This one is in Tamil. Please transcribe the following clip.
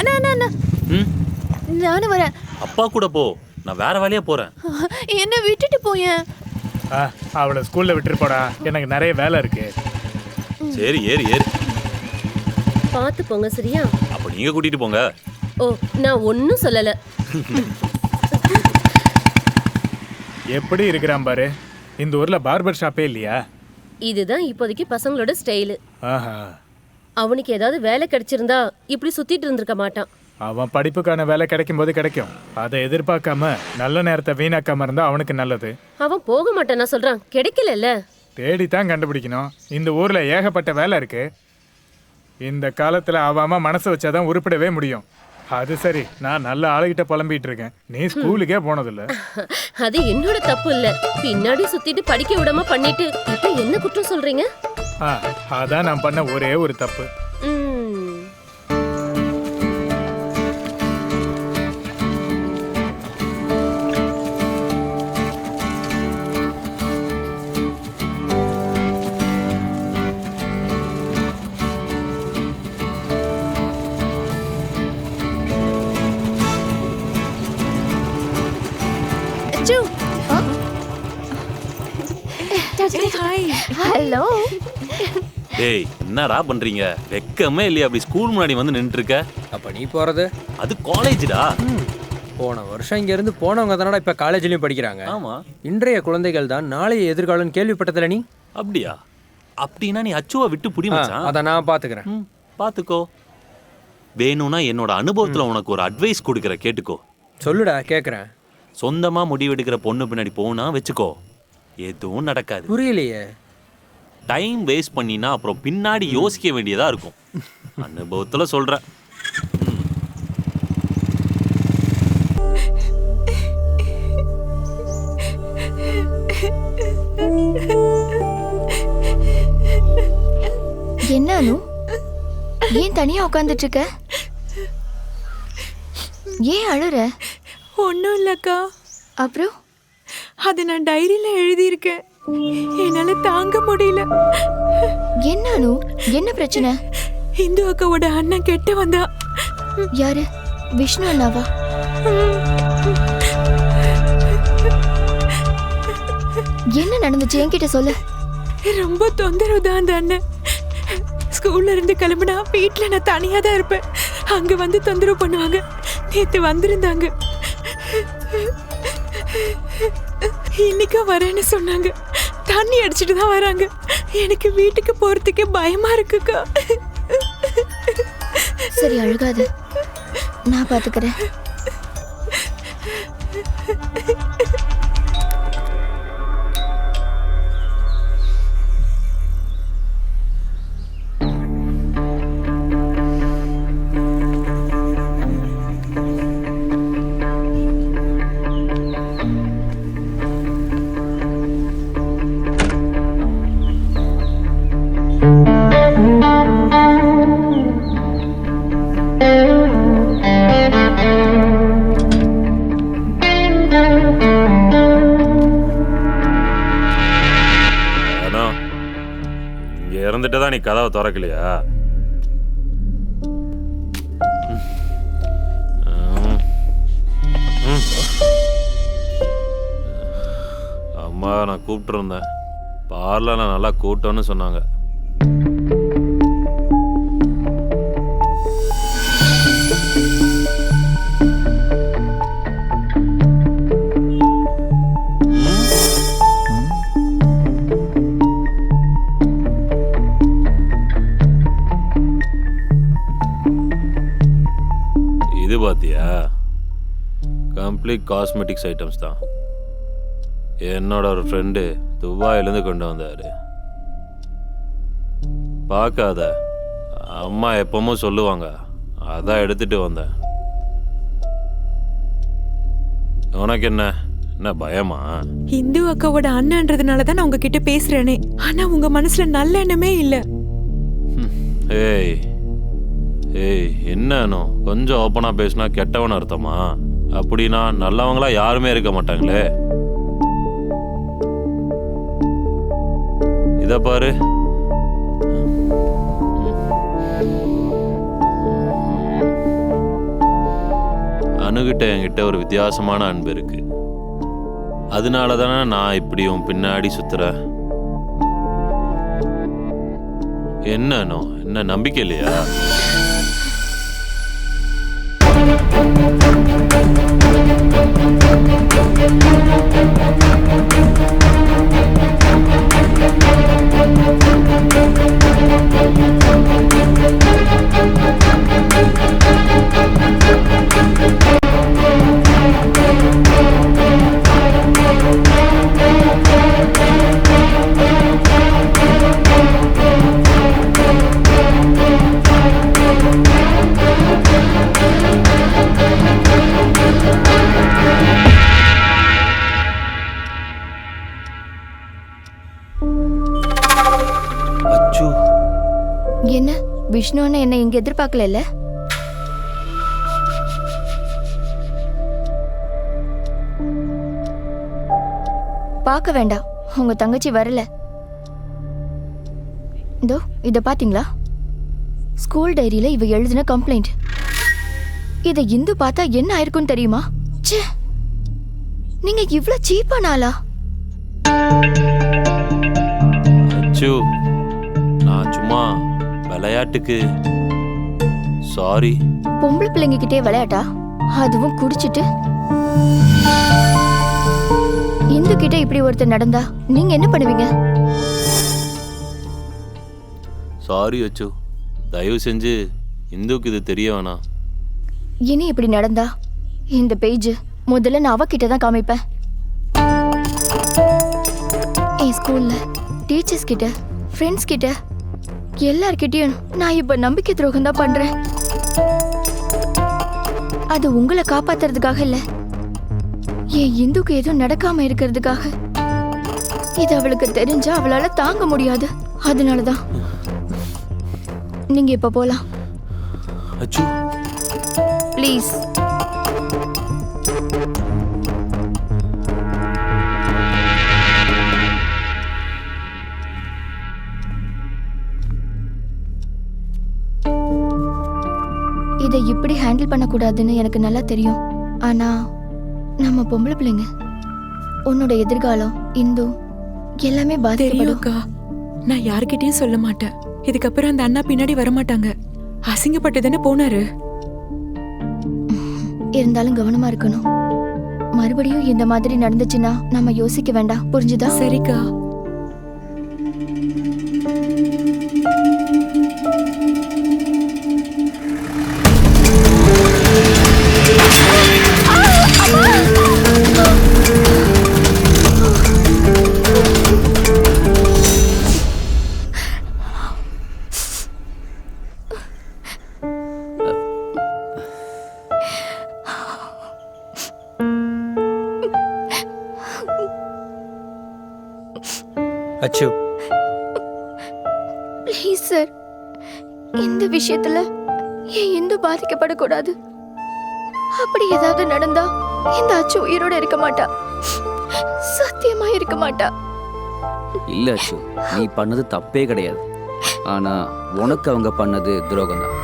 அண்ணா அண்ணா அண்ணா நானும் வரேன். அப்பா கூட போ, நான் வேற வேலையா போறேன். என்ன விட்டுட்டு போயேன். அவளை ஸ்கூல்ல விட்டுட்டு போடா, எனக்கு நிறைய வேலை இருக்கு. சரி ஏறு ஏறு. பார்த்து போங்க சரியா? அப்ப நீங்க கூட்டிட்டு போங்க. ஓ நான் ஒன்னும் சொல்லல. எப்படி இருக்கிறான் பாரு. இந்த ஊர்ல பார்பர் ஷாப்பே இல்லையா? இதுதான் இப்போதைக்கு பசங்களோட ஸ்டைலு. ஆஹா, அவனுக்கு ஏதாவது வேலை கிடைச்சிருந்தா இப்படி சுத்திட்டு இருந்திருக்க மாட்டான். அவன் படிப்புக்கான வேலை கிடைக்கும் போது கிடைக்கும். அதை எதிர்பார்க்காம நல்ல நேரத்தை வீணாக்காம இருந்தா அவனுக்கு நல்லது. அவன் போக மாட்டானா சொல்றான், கிடைக்கலல்ல. தேடித்தான் கண்டுபிடிக்கணும். இந்த ஊர்ல ஏகப்பட்ட வேலை இருக்கு. இந்த காலத்துல அவன் மனசை வச்சாதான் உருப்பிடவே முடியும். அது சரி, நான் நல்ல ஆளுகிட்ட புலம்பிட்டு இருக்கேன். நீ ஸ்கூலுக்கே போனதில்ல. அது என்னோட தப்பு இல்ல. பின்னாடி சுத்திட்டு படிக்க விடாம பண்ணிட்டு இப்ப என்ன குற்றம் சொல்றீங்க? அதான் நான் பண்ண ஒரே ஒரு தப்பு. ஹலோ. டேய் என்னடா பண்றீங்க? வெக்கமே இல்லையா அப்படி ஸ்கூல் முன்னாடி வந்து நின்னுட்டு இருக்க? அப்ப நீ போறது? அது காலேஜ்டா. போன வருஷம் இங்க இருந்து போனவங்க தானடா இப்ப காலேஜ்லயும் படிக்கிறாங்க. ஆமா. இன்றைய குழந்தைகள் தான் நாளைய எதிர்காலம் கேள்விப்பட்டதுல நீ? அப்படியா? அப்படின்னா நீ அச்சுவா விட்டு புடி மச்சான். அத நான் பாத்துக்கிறேன். பாத்துக்கோ. வேணும்னா என்னோட அனுபவத்துல உனக்கு ஒரு அட்வைஸ் கொடுக்கற, கேட்டுக்கோ. சொல்லுடா, கேக்குறேன். சொந்தமா முடிவெடுக்கிற பொண்ணு பின்னாடி போனா வெச்சுக்கோ, எதுவும் நடக்காது. புரியலையே. டைம் வேஸ்ட் பண்ணினா அப்புறம் பின்னாடி யோசிக்க வேண்டியதா இருக்கும். அனுபவத்துல சொல்றேன். என்ன அனு, ஏன் தனியா உட்காந்துட்டு இருக்க? ஏன் அழுற? ஒன்றும் இல்லைக்கா. அப்புறம் அது நான் டைரியில் எழுதியிருக்கேன். என்னால் தாங்க முடியல. என்ன அனு, என்ன பிரச்சனை? இந்து அக்காவோட அண்ணன் கெட்ட வந்தா. யாரு? விஷ்ணு அண்ணாவா? என்ன நடந்துச்சு என்கிட்ட சொல்லு. ரொம்ப தொந்தரவு தான் அந்த அண்ணன். ஸ்கூல்ல இருந்து கிளம்புனா வீட்டில் நான் தனியாக தான் இருப்பேன். அங்கே வந்து தொந்தரவு பண்ணுவாங்க. நேற்று வந்திருந்தாங்க. இன்னைக்கும் வரேன்னு சொன்னாங்க. தண்ணி அடிச்சுட்டு தான் வராங்க. எனக்கு வீட்டுக்கு போறதுக்கே பயமா இருக்குக்கா. சரி அழுகாத, நான் பாத்துக்கிறேன். இறந்துட்டுதான் நீ கதவை திறக்கலையா? அம்மா நான் கூப்பிட்டு இருந்தேன். பார்ல நல்லா கூட்டம்னு சொன்னாங்க. இது பாத்தியா? கம்ப்ளீட் காஸ்மெட்டிக்ஸ் ஐட்டம்ஸ் தான். என்னோட ஒரு ஃப்ரெண்டு துபாயிலேருந்து கொண்டு வந்தாரு. பார்க்காத, அம்மா எப்பவும் சொல்லுவாங்க, அதான் எடுத்துட்டு வந்தேன். உனக்கு என்ன என்ன பயமா? இந்து அக்காவோட அண்ணன்றதுனால தான் நான் உங்ககிட்ட பேசுறேனே. ஆனா உங்க மனசுல நல்ல எண்ணமே இல்ல. ஏய் ஏய், என்ன கொஞ்சம் ஓப்பனா பேசினா கெட்டவன் அர்த்தமா? அப்படின்னா நல்லவங்களா யாருமே இருக்க மாட்டாங்களே. இத பாரு, அணுகிட்ட என்கிட்ட ஒரு வித்தியாசமான அன்பு இருக்கு. அதனால தானே நான் இப்படியும் பின்னாடி சுத்துறேன். என்னோ என்ன நம்பிக்கை இல்லையா? அச்சு, என்ன விஷ்ணுன்னு என்ன இங்க எதிர்பார்க்கல? பார்க்க வேண்டாம், உங்க தங்கச்சி வரல. இதோ இத பாத்தீங்களா? ஸ்கூல் டைரியில இவ எழுதின கம்ப்ளைண்ட். இத இந்து பார்த்தா என்ன ஆயிருக்கும் தெரியுமா? ச்சே, நீங்க இவ்ளோ சீப்பான ஆளா? அச்சு, நான் சும்மா விளையாட்டுக்கு. சாரி. பொம்பளை பிள்ளைங்க கிட்டே விளையாட்டா? அதுவும் குடிச்சிட்டு. இந்து கிட்ட இப்படி ஒருத்தர் நடந்தா நீங்க என்ன பண்ணுவீங்க? சாரி அச்சு, தயவு செஞ்சு இந்துக்கு இது தெரிய வேணாம். இனி இப்படி நடந்தா இந்த பேஜ் முதல்ல நான் அவகிட்ட தான் காமிப்பேன். என் ஸ்கூல்ல டீச்சர்ஸ் கிட்ட, ஃப்ரெண்ட்ஸ் கிட்ட, எல்லார்கிட்டயும் நான் இப்ப நம்பிக்கை துரோகம் தான் பண்றேன். அது உங்களை காப்பாத்துறதுக்காக இல்ல, என் இந்துக்கு எதுவும் நடக்காம இருக்கிறதுக்காக. இது அவளுக்கு தெரிஞ்சா அவளால தாங்க முடியாது. அதனாலதான். நீங்க இப்ப போலாம் அச்சு. ப்ளீஸ். இதை இப்படி ஹேண்டில் பண்ணக்கூடாதுன்னு எனக்கு நல்லா தெரியும். ஆனா நம்ம பொம்பளை பிள்ளைங்க, உன்னோட எதிர்காலம், இந்து எல்லாமே பாதிக்கப்படும். தெரியும்க்கா, நான் யார்கிட்டயும் சொல்ல மாட்டேன். இதுக்கப்புறம் அந்த அண்ணா பின்னாடி வரமாட்டாங்க. அசிங்கப்பட்டு தானே போனாரு. இருந்தாலும் கவனமா இருக்கணும். மறுபடியும் இந்த மாதிரி நடந்துச்சுன்னா நம்ம யோசிக்க வேண்டாம். புரிஞ்சுதா? சரிக்கா. அச்சு, ப்ளீஸ் சார், இந்த விஷயத்துல என் இந்து பாதிக்கப்படக்கூடாது. அப்படி ஏதாவது நடந்தா இந்த அச்சு உயிரோட இருக்க மாட்டா. சத்தியமா இருக்க மாட்டா. இல்ல அச்சு, நீ பண்ணது தப்பே கிடையாது. ஆனா உனக்கு அவங்க பண்ணது துரோகம் தான்.